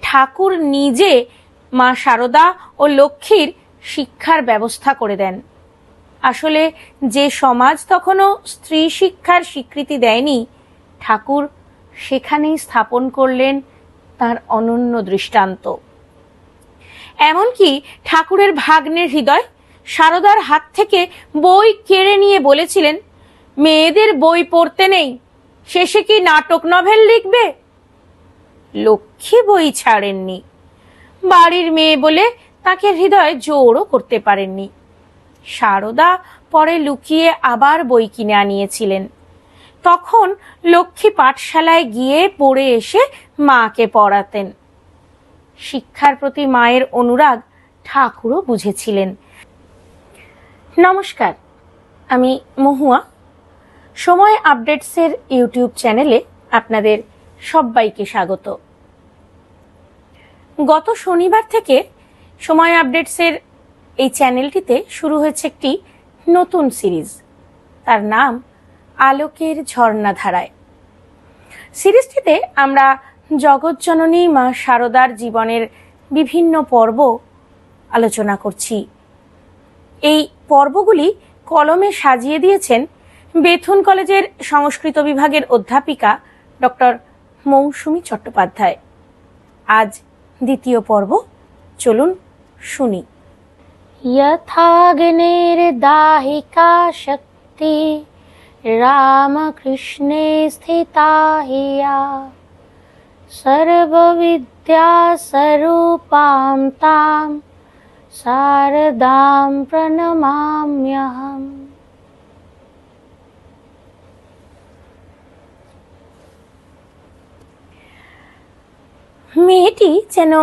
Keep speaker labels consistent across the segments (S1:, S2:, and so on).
S1: ঠাকুর নিজে মা শারদা ও লক্ষ্মীর শিক্ষার ব্যবস্থা করে দেন। আসলে যে সমাজ তখনও স্ত্রী শিক্ষার স্বীকৃতি দেয়নি, ঠাকুর সেখানেই স্থাপন করলেন তার অনন্য দৃষ্টান্ত। এমনকি ঠাকুরের ভাগ্নের হৃদয় শারদার হাত থেকে বই কেড়ে নিয়ে বলেছিলেন, মেয়েদের বই পড়তে নেই, শেষে কি নাটক নভেল লিখবে? লক্ষ্মী বই ছাড়েননি, বাড়ির মেয়ে বলে তাকে হৃদয় জোরও করতে পারেননি। শারদা পরে লুকিয়ে আবার বই কিনে আনিয়েছিলেন। তখন লক্ষ্মী পাঠশালায় গিয়ে পড়ে এসে মাকে পড়াতেন। শিক্ষার প্রতি মায়ের অনুরাগ ঠাকুরও বুঝেছিলেন। নমস্কার, আমি মহুয়া। সময় আপডেটসের ইউটিউব চ্যানেলে আপনাদের সবাইকে স্বাগত। গত শনিবার থেকে সময় আপডেটসের এই চ্যানেলটিতে শুরু হয়েছে একটি নতুন সিরিজ, তার নাম আলোকের ঝর্ণাধারায়। সিরিজটিতে আমরা জগৎজননী মা শারদার জীবনের বিভিন্ন পর্ব আলোচনা করছি। এই পর্বগুলি কলমে সাজিয়ে দিয়েছেন বেথুন কলেজের সংস্কৃত বিভাগের অধ্যাপিকা ডক্টর মৌসুমী চট্টোপাধ্যায়। আজ দ্বিতীয় পর্ব, চলুন শুনি।
S2: यथाग्नेर दाहिका शक्ति रामकृष्णे स्थिता हिया सर्वविद्या स्वरूपां तां शारदां प्रणमाम्यहम्।
S1: মেয়েটি যেন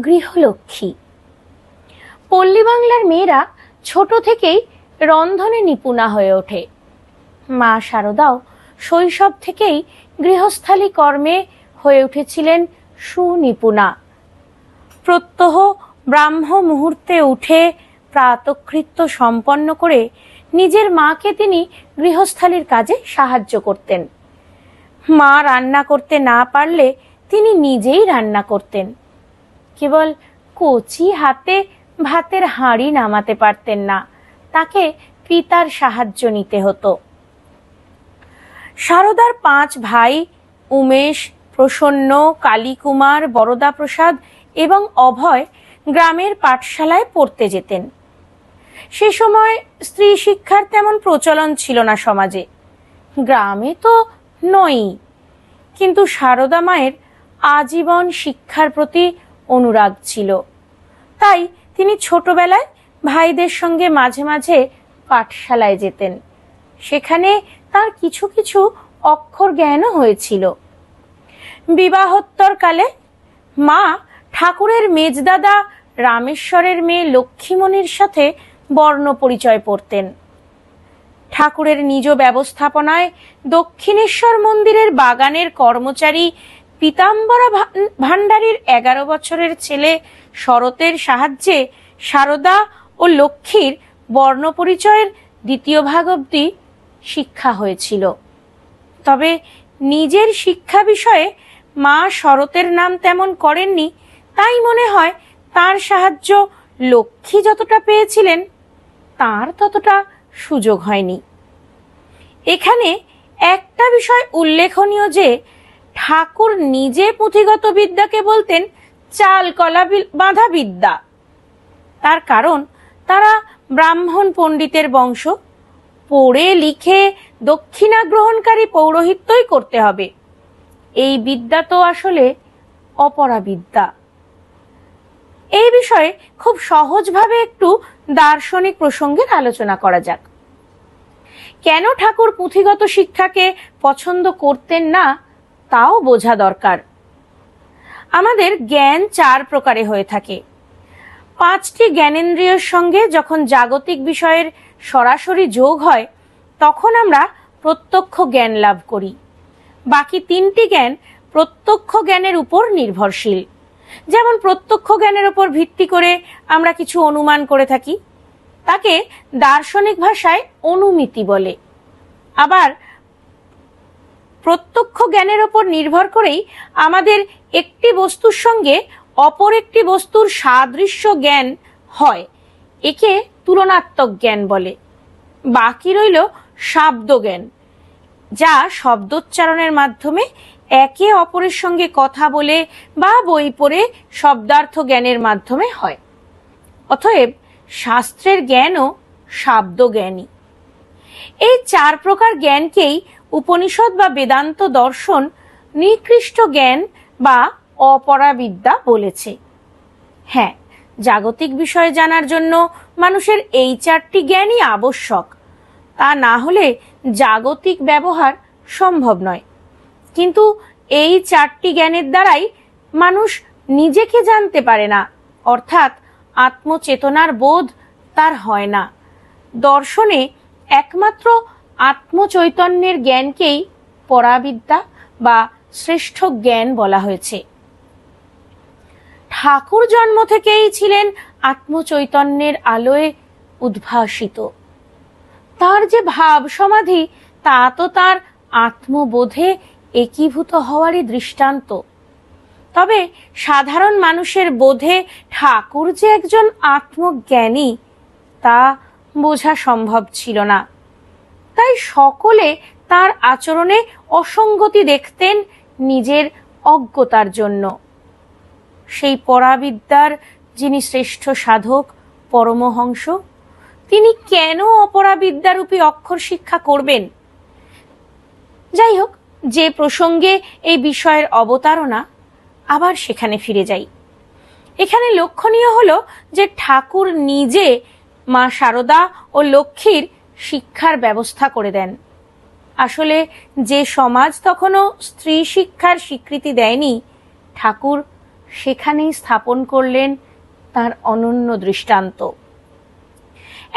S1: গৃহলক্ষ্মী। পল্লী বাংলার মেয়েরা ছোট থেকেই রন্ধনে নিপুণা হয়ে ওঠে। মা শারদাও শৈশব থেকেই গৃহস্থালী কর্মে হয়ে উঠেছিলেন সুনিপুণা। প্রত্যহ ব্রাহ্ম মুহূর্তে উঠে প্রাতকৃত্য সম্পন্ন করে নিজের মাকে তিনি গৃহস্থালীর কাজে সাহায্য করতেন। মা রান্না করতে না পারলে তিনি নিজেই রান্না করতেন। কেবল কচি হাতে ভাতের হাঁড়ি নামাতে পারতেন না, তাকে পিতার সাহায্য নিতে হতো। শারদার 5 ভাই উমেশ, প্রসন্ন, কালীকুমার, বরদা প্রসাদ এবং অভয় গ্রামের পাঠশালায় পড়তে যেতেন। সে সময় স্ত্রী শিক্ষার তেমন প্রচলন ছিল না সমাজে, গ্রামে তো নয়ই। কিন্তু শারদা মায়ের আজীবন শিক্ষার প্রতি অনুরাগ ছিল, তাই তিনি ছোটবেলায় ভাইদের সঙ্গে মাঝে মাঝে পাঠশালায় যেতেন। সেখানে তার কিছু কিছু অক্ষর জ্ঞানও হয়েছিল। বিবাহোত্তর কালে মা ঠাকুরের মেজদাদা রামেশ্বরের মেয়ে লক্ষ্মীমণির সাথে বর্ণ পরিচয় পড়তেন। ঠাকুরের নিজ ব্যবস্থাপনায় দক্ষিণেশ্বর মন্দিরের বাগানের কর্মচারী পীতাম্বরা ভান্ডারীর 11 বছরের ছেলে শরতের সাহায্যে শারদা ও লক্ষ্মীর বর্ণ পরিচয়ের 2য় ভাগ অবধি শিক্ষা হয়েছিল। তবে নিজের শিক্ষা বিষয়ে মা শরতের নাম তেমন করেননি, তাই মনে হয় তার সাহায্য লক্ষ্মী যতটা পেয়েছিলেন তার ততটা সুযোগ হয়নি। এখানে একটা বিষয় উল্লেখনীয় যে ঠাকুর নিজে পুঁথিগত বিদ্যাকে বলতেন চাল কলা বাঁধা বিদ্যা। তার কারণ তারা ব্রাহ্মণ পণ্ডিতের বংশ, পড়ে লিখে দক্ষিণা গ্রহণকারী পৌরোহিত্যই করতে হবে। এই বিদ্যা তো আসলে অপরা বিদ্যা। এই বিষয়ে খুব সহজভাবে একটু দার্শনিক প্রসঙ্গের আলোচনা করা যাক। কেন ঠাকুর পুঁথিগত শিক্ষাকে পছন্দ করতেন না তাও বোঝা দরকার। আমাদের জ্ঞান 4 প্রকারে হয়ে থাকে। 5টি জ্ঞানেন্দ্রিয়ের সঙ্গে যখন জাগতিক বিষয়ের সরাসরি যোগ হয় তখন আমরা প্রত্যক্ষ জ্ঞান লাভ করি। বাকি 3টি জ্ঞান প্রত্যক্ষ জ্ঞানের উপর নির্ভরশীল। যেমন প্রত্যক্ষ জ্ঞানের উপর ভিত্তি করে আমরা কিছু অনুমান করে থাকি, তাকে দার্শনিক ভাষায় অনুমিতি বলে। আবার প্রত্যক্ষ জ্ঞানের উপর নির্ভর করেই আমাদের একটি বস্তুর সঙ্গে অপর একটি বস্তুর সাদৃশ্য জ্ঞান হয়, একে তুলনাত্মক জ্ঞান বলে। বাকি রইল শাব্দ জ্ঞান, যা শব্দোচ্চারণের মাধ্যমে একে অপরের সঙ্গে কথা বলে বা বই পড়ে শব্দার্থ জ্ঞানের মাধ্যমে হয়। অতএব শাস্ত্রের জ্ঞানও শাব্দ জ্ঞানই। এই 4 প্রকার জ্ঞানকেই উপনিষদ বা বেদান্ত দর্শন নিকৃষ্ট জ্ঞান বা অপরাবিদ্যা বলেছে। হ্যাঁ, জাগতিক বিষয় জানার জন্য মানুষের এই 4টি জ্ঞানই আবশ্যক, তা না হলে জাগতিক ব্যবহার সম্ভব নয়। কিন্তু এই 4টি জ্ঞানের দ্বারাই মানুষ নিজেকে জানতে পারে না, অর্থাৎ আত্মচেতনার বোধ তার হয় না। দর্শনে একমাত্র আত্মচৈতন্যের জ্ঞানকেই পরাবিদ্যা বা শ্রেষ্ঠ জ্ঞান বলা হয়েছে। ঠাকুর জন্ম থেকেই ছিলেন আত্মচৈতন্যের আলোয় উদ্ভাসিত। তার যে ভাব সমাধি, তা তো তার আত্মবোধে একীভূত হওয়ারই দৃষ্টান্ত। তবে সাধারণ মানুষের বোধে ঠাকুর যে একজন আত্মজ্ঞানী, তা বোঝা সম্ভব ছিল না। তাই সকলে তার আচরণে অসঙ্গতি দেখতেন নিজের অজ্ঞতার জন্য। সেই পরাবিদ্যার যিনি শ্রেষ্ঠ সাধক, পরমহংস, তিনি কেন অপরাবিদ্যারূপী অক্ষর শিক্ষা করবেন? যাই হোক, যে প্রসঙ্গে এই বিষয়ের অবতারণা, আবার সেখানে ফিরে যাই। এখানে লক্ষণীয় হলো যে ঠাকুর নিজে মা শারদা ও লক্ষ্মীর শিক্ষার ব্যবস্থা করে দেন। আসলে যে সমাজ তখনও স্ত্রী শিক্ষার স্বীকৃতি দেয়নি, ঠাকুর সেখানেই স্থাপন করলেন তার অনন্য দৃষ্টান্ত।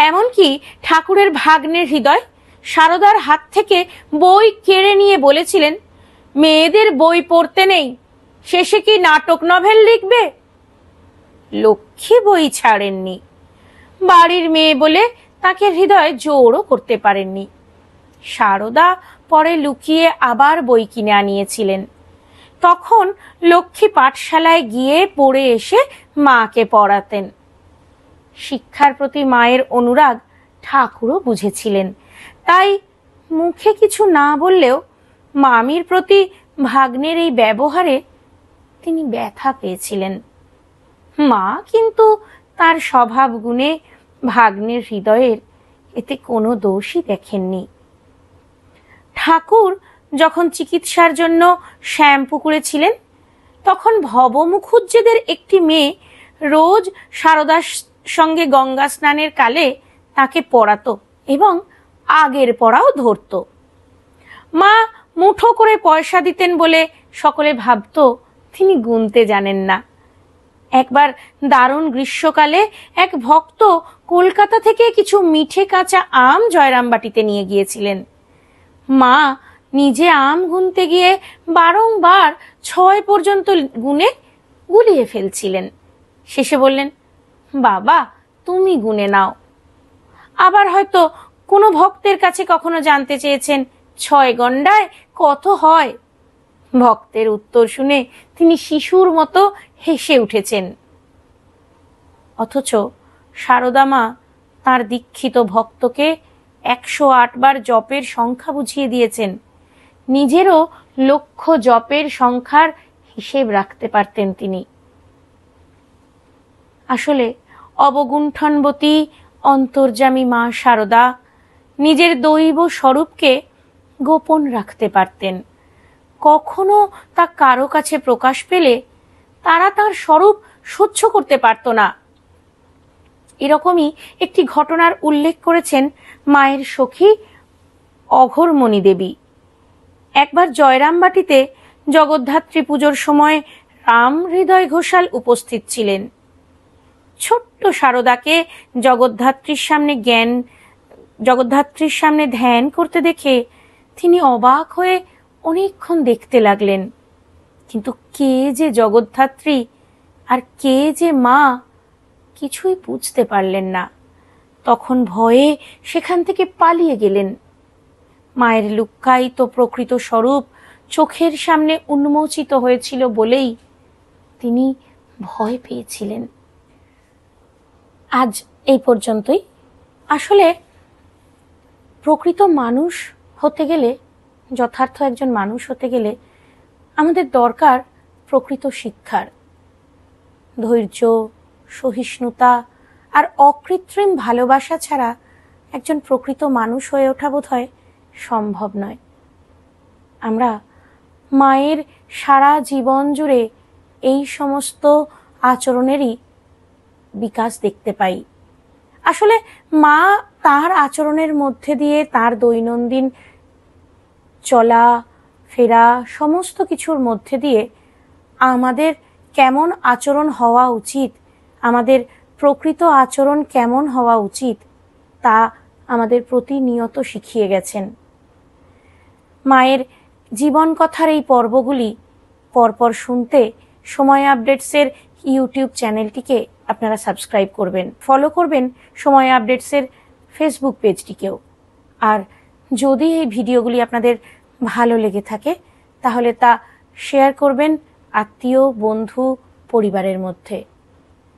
S1: এমনকি ঠাকুরের ভাগ্নের হৃদয় শারদার হাত থেকে বই কেড়ে নিয়ে বলেছিলেন, মেয়েদের বই পড়তে নেই, শেষে কি নাটক নভেল লিখবে? লক্ষ্মী বই ছাড়েননি। বাড়ির মেয়ে বলে তাকে হৃদয় জোরও করতে পারেননি। শারদা পরে লুকিয়ে আবার বই কিনে আনিয়েছিলেন। তখন লক্ষ্মী পাঠশালায় গিয়ে পড়ে এসে মাকে পড়াতেন। শিক্ষার প্রতি মায়ের অনুরাগ ঠাকুরও বুঝেছিলেন। তাই মুখে কিছু না বললেও মামির প্রতি ভাগ্নের এই ব্যবহারে তিনি ব্যথা পেয়েছিলেন। মা কিন্তু তার স্বভাব গুণে ভাগ্নের হৃদয়ের এতে কোনো দোষই দেখেননি। ঠাকুর যখন চিকিৎসার জন্য শ্যামপুকুরে ছিলেন, তখন ভবমুখুজ্জেদের একটি মেয়ে রোজ শারদার সঙ্গে গঙ্গা স্নানের কালে তাকে পড়াতো এবং আগের পড়াও ধরত। মা মুঠো করে পয়সা দিতেন বলে সকলে ভাবত তিনি গুনতে জানেন না। একবার দারুণ গ্রীষ্মকালে এক ভক্ত কলকাতা থেকে কিছু মিঠে কাঁচা আম জয়রামবাটিতে নিয়ে গিয়েছিলেন। মা নিজে আম গুনতে গিয়ে বারংবার 6 পর্যন্ত গুনে গুলিয়ে ফেলছিলেন। শেষে বললেন, বাবা তুমি গুনে নাও। আবার হয়তো কোনো ভক্তের কাছে কখনো জানতে চেয়েছেন 6 গন্ডায় কত হয়। ভক্তের উত্তর শুনে তিনি শিশুর মতো হেসে উঠেছেন। অথচ শারদা মা তার দীক্ষিত ভক্তকে 108 বার জপের সংখ্যা বুঝিয়ে দিয়েছেন। নিজেরও লক্ষ জপের সংখ্যার হিসেব রাখতে পারতেন তিনি। আসলে অবগুণ্ঠনবতী অন্তর্যামী মা শারদা নিজের দৈব স্বরূপকে গোপন রাখতে পারতেন। কখনো তা কারো কাছে প্রকাশ পেলে তারা তার স্বরূপ সহ্য করতে পারত না। এরকমই একটি ঘটনার উল্লেখ করেছেন মায়ের সখী অঘোরমণি দেবী। একবার জয়রামবাটিতে জগদ্ধাত্রী পুজোর সময় রাম হৃদয় ঘোষাল উপস্থিত ছিলেন। ছোট্ট শারদাকে জগদ্ধাত্রীর সামনে ধ্যান করতে দেখে তিনি অবাক হয়ে অনেকক্ষণ দেখতে লাগলেন। কিন্তু কে যে জগদ্ধাত্রী আর কে যে মা কিছুই বুঝতে পারলেন না। তখন ভয়ে সেখান থেকে পালিয়ে গেলেন। মায়ের লুক্কায়িত প্রকৃত স্বরূপ চোখের সামনে উন্মোচিত হয়েছিল বলেই তিনি ভয় পেয়েছিলেন। আজ এই পর্যন্তই। আসলে প্রকৃত মানুষ হতে গেলে, যথার্থ একজন মানুষ হতে গেলে আমাদের দরকার প্রকৃত শিক্ষার। ধৈর্য, সহিষ্ণুতা আর অকৃত্রিম ভালোবাসা ছাড়া একজন প্রকৃত মানুষ হয়ে ওঠা বোধহয় সম্ভব নয়। আমরা মায়ের সারা জীবন জুড়ে এই সমস্ত আচরণেরই বিকাশ দেখতে পাই। আসলে মা তার আচরণের মধ্যে দিয়ে, তার দৈনন্দিন চলা ফেরা সমস্ত কিছুর মধ্যে দিয়ে আমাদের কেমন আচরণ হওয়া উচিত, আমাদের প্রকৃত আচরণ কেমন হওয়া উচিত, তা আমাদের প্রতিনিয়ত শিখিয়ে গেছেন। মায়ের জীবন কথার এই পর্বগুলি পরপর শুনতে সময় আপডেটসের ইউটিউব চ্যানেলটিকে আপনারা সাবস্ক্রাইব করবেন, ফলো করবেন সময় আপডেটসের ফেসবুক পেজটিকেও। আর যদি এই ভিডিওগুলি আপনাদের ভালো লেগে থাকে তাহলে তা শেয়ার করবেন আত্মীয়, বন্ধু, পরিবারের মধ্যে।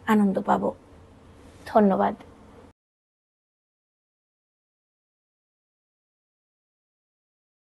S1: আনন্দ পাব। ধন্যবাদ।